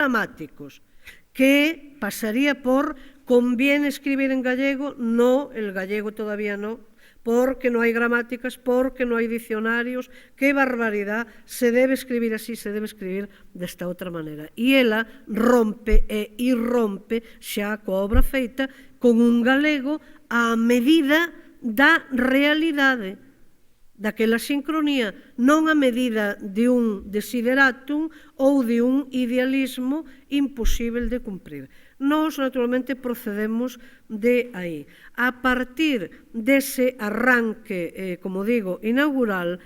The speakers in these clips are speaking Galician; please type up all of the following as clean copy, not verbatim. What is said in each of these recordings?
gramáticos, que pasaría por conviene escribir en gallego, no, el gallego todavía no, porque no hai gramáticas, porque non hai dicionarios, que barbaridade, se debe escribir así, se debe escribir desta outra maneira. E ela rompe e irrompe xa coa obra feita con un galego á medida da realidade, daquela sincronía, non a medida de un desideratum ou de un idealismo imposible de cumprir. Nós, naturalmente, procedemos de aí. A partir dese arranque, como digo, inaugural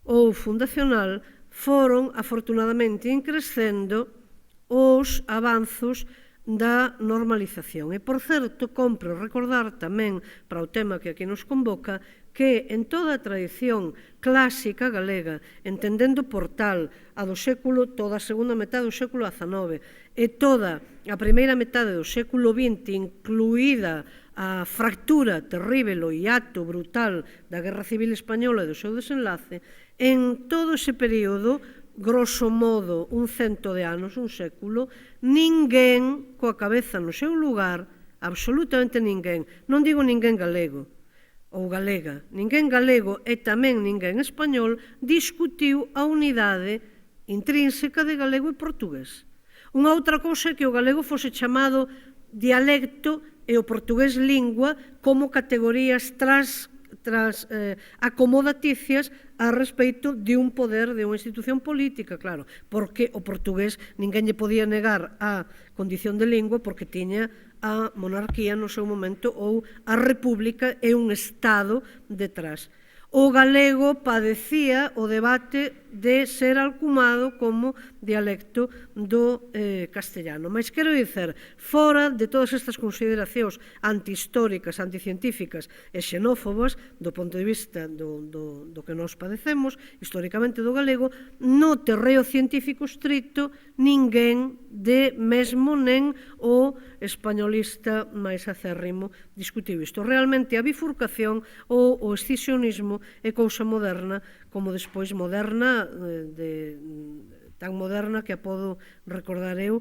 ou fundacional, foron, afortunadamente, increcendo os avanzos da normalización. E, por certo, compre recordar tamén, para o tema que aquí nos convoca, que en toda a tradición clásica galega, entendendo por tal toda a segunda metade do século XIX e toda a primeira metade do século XX, incluída a fractura terrível, o hiato brutal da Guerra Civil Española e do seu desenlace, en todo ese período, grosso modo un 100 de anos, un século, ninguén coa cabeza no seu lugar, absolutamente ninguén, non digo ninguén galego, ou galega, ninguén galego e tamén ninguén español discutiu a unidade intrínseca de galego e portugués. Unha outra cousa é que o galego fose chamado dialecto e o portugués lingua como categorías acomodaticias a respecto de un poder, de unha institución política, claro, porque o portugués ninguén lle podía negar a condición de lingua porque tiña a monarquía no seu momento ou a república e un estado detrás. O galego padecía o debate de ser alcumado como dialecto do castellano. Mas quero dizer, fora de todas estas consideracións antihistóricas, anticientíficas e xenófobas, do ponto de vista do que nos padecemos, históricamente do galego, no terreo científico estricto, ninguén de mesmo nen o españolista máis acérrimo discutiu isto. Realmente a bifurcación ou o escisionismo é cousa moderna, como despois moderna, tan moderna que a podo recordar eu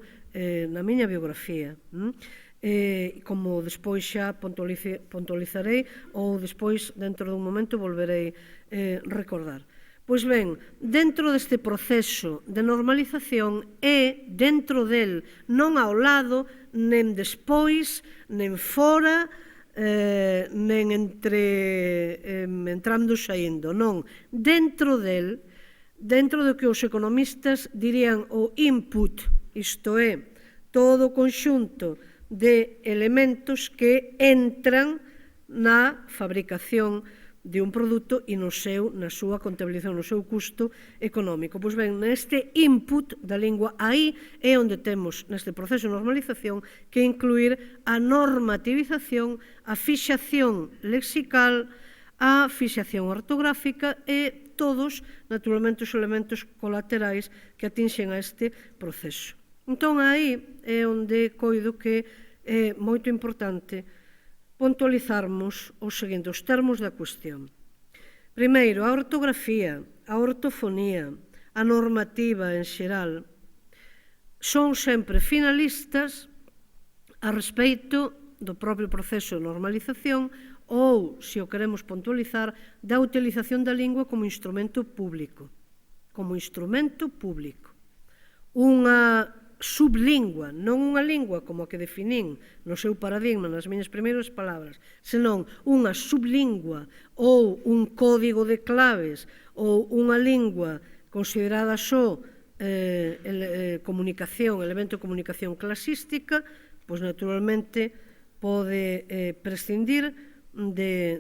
na miña biografía, como despois xa puntualizarei ou despois, dentro dun momento, volverei recordar. Pois ben, dentro deste proceso de normalización e dentro del, non ao lado, nen despois, nen fora, nen entrando e saindo, non, dentro del, dentro do que os economistas dirían o input, isto é, todo o conxunto de elementos que entran na fabricación de un produto e na súa contabilización, no seu custo económico. Pois ben, neste input da lingua, aí é onde temos, neste proceso de normalización, que incluir a normativización, a fixación lexical, a fixación ortográfica e todos, naturalmente, os elementos colaterais que atinxen a este proceso. Entón, aí é onde coido que é moito importante puntualizarmos os seguintes, os termos da cuestión. Primeiro, a ortografía, a ortofonía, a normativa en xeral, son sempre finalistas a respecto do propio proceso de normalización ou, se o queremos puntualizar, da utilización da lingua como instrumento público. Como instrumento público. Unha sublingua, non unha lingua como a que definín no seu paradigma nas miñas primeiras palabras, senón unha sublingua ou un código de claves ou unha lingua considerada só comunicación, elemento de comunicación clasística, pois naturalmente pode prescindir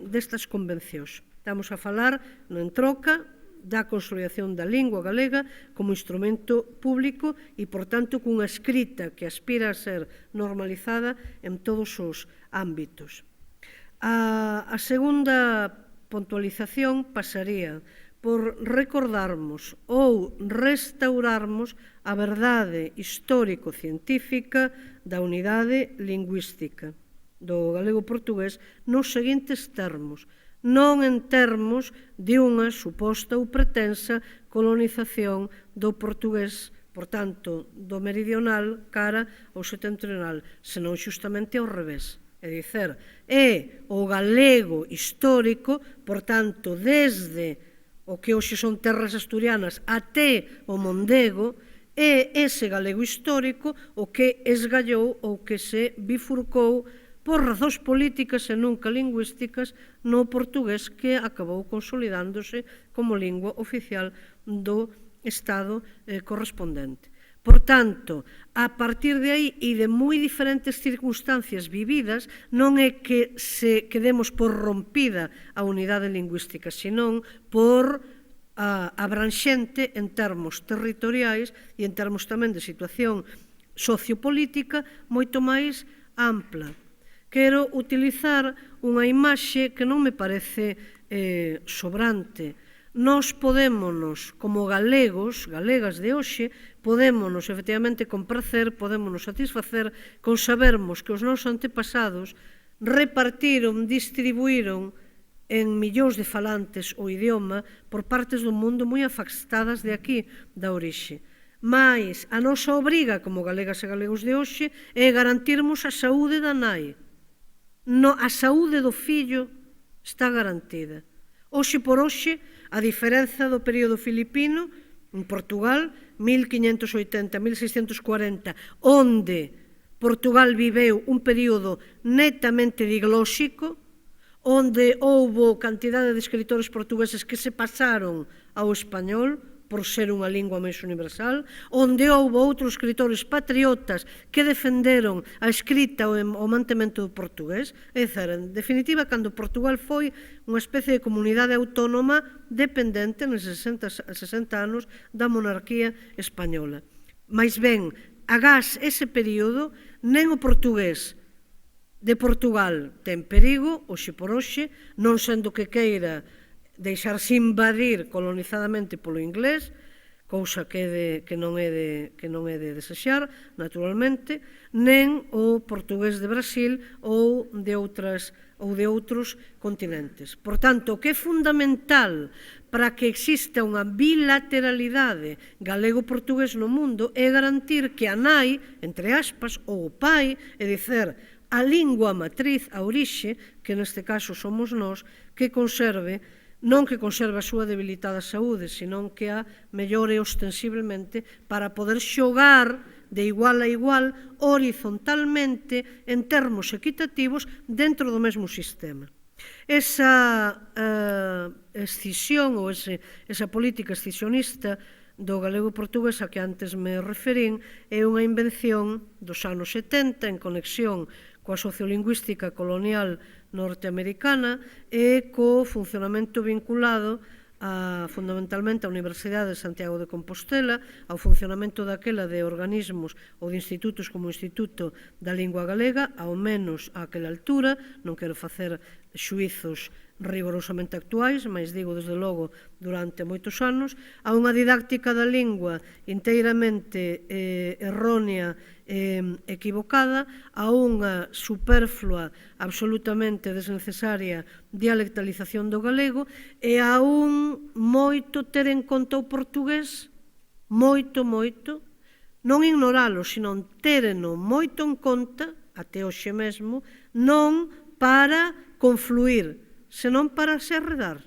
destas convencións. Estamos a falar, no entroca, da consolidación da lingua galega como instrumento público e, por tanto, cunha escrita que aspira a ser normalizada en todos os ámbitos. A segunda puntualización pasaría por recordarmos ou restaurarmos a verdade histórico-científica da unidade lingüística do galego-portugués nos seguintes termos, non en termos de unha suposta ou pretensa colonización do portugués por tanto, do meridional cara ao setentrional, senón xustamente ao revés. É dicer, é o galego histórico, por tanto, desde o que hoxe son terras asturianas até o Mondego, é ese galego histórico o que esgallou ou que se bifurcou por razóns políticas e nunca lingüísticas no portugués que acabou consolidándose como lingua oficial do Estado correspondente. Por tanto, a partir de aí e de moi diferentes circunstancias vividas, non é que se quedemos por rompida a unidade lingüística, senón por abranxente en termos territoriais e en termos tamén de situación sociopolítica moito máis ampla. Quero utilizar unha imaxe que non me parece sobrante. Nós podémonos, como galegos, galegas de hoxe, podémonos, efectivamente, con prazer, podémonos satisfacer con sabermos que os nosos antepasados repartiron, distribuíron en millóns de falantes o idioma por partes do mundo moi afastadas de aquí, da orixe. Mais a nosa obriga, como galegas e galegos de hoxe, é garantirmos a saúde da nai. A saúde do fillo está garantida. Hoxe por hoxe, a diferenza do período filipino, en Portugal, 1580-1640, onde Portugal viveu un período netamente diglóxico, onde houbo cantidade de escritores portugueses que se pasaron ao español, por ser unha lingua máis universal, onde houbo outros escritores patriotas que defenderon a escrita e o mantemento do portugués. É dicir, en definitiva, cando Portugal foi unha especie de comunidade autónoma dependente nos 60 anos da monarquía española. Mais ben, agás ese período, nen o portugués de Portugal ten perigo, hoxe por hoxe, non sendo que queira deixarse invadir colonizadamente polo inglés, cousa que non é de desexar, naturalmente, nen o portugués de Brasil ou de outros continentes. Por tanto, o que é fundamental para que exista unha bilateralidade galego-portugués no mundo é garantir que a nai, entre aspas, ou o pai, é dicer, a lingua matriz, a orixe, que neste caso somos nós, que conserve non que conserve a súa debilitada saúde, senón que a mellore ostensiblemente para poder xogar de igual a igual, horizontalmente, en termos equitativos, dentro do mesmo sistema. Esa escisión ou esa política escisionista do galego-portugués a que antes me referín é unha invención dos anos 70 en conexión coa sociolingüística colonial norteamericana e co funcionamento vinculado fundamentalmente a Universidade de Santiago de Compostela, ao funcionamento daquela de organismos ou de institutos como o Instituto da Lingua Galega, ao menos a aquela altura, non quero facer xuizos rigorosamente actuais, mas digo desde logo durante moitos anos, a unha didáctica da lingua inteiramente errónea e equivocada, a unha superflua, absolutamente desnecesaria dialectalización do galego e a un moito ter en conta o portugués, moito, non ignoralo, senón tereno moito en conta, até hoxe mesmo, non para confluir, senón para se arredar.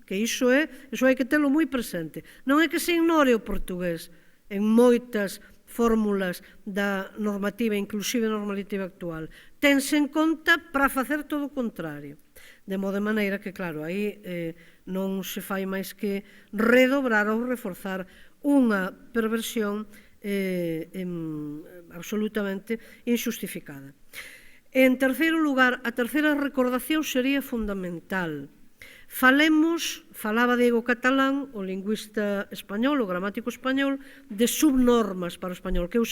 Que iso hai que telo moi presente. Non é que se ignore o portugués en moitas fórmulas da normativa, inclusive normativa actual. Tense en conta para facer todo o contrario. De modo maneira que, claro, aí non se fai máis que redobrar ou reforzar unha perversión absolutamente injustificada. En terceiro lugar, a terceira recordación sería fundamental. Falaba Diego Catalán, o lingüista español, o gramático español, de subnormas para o español, que eu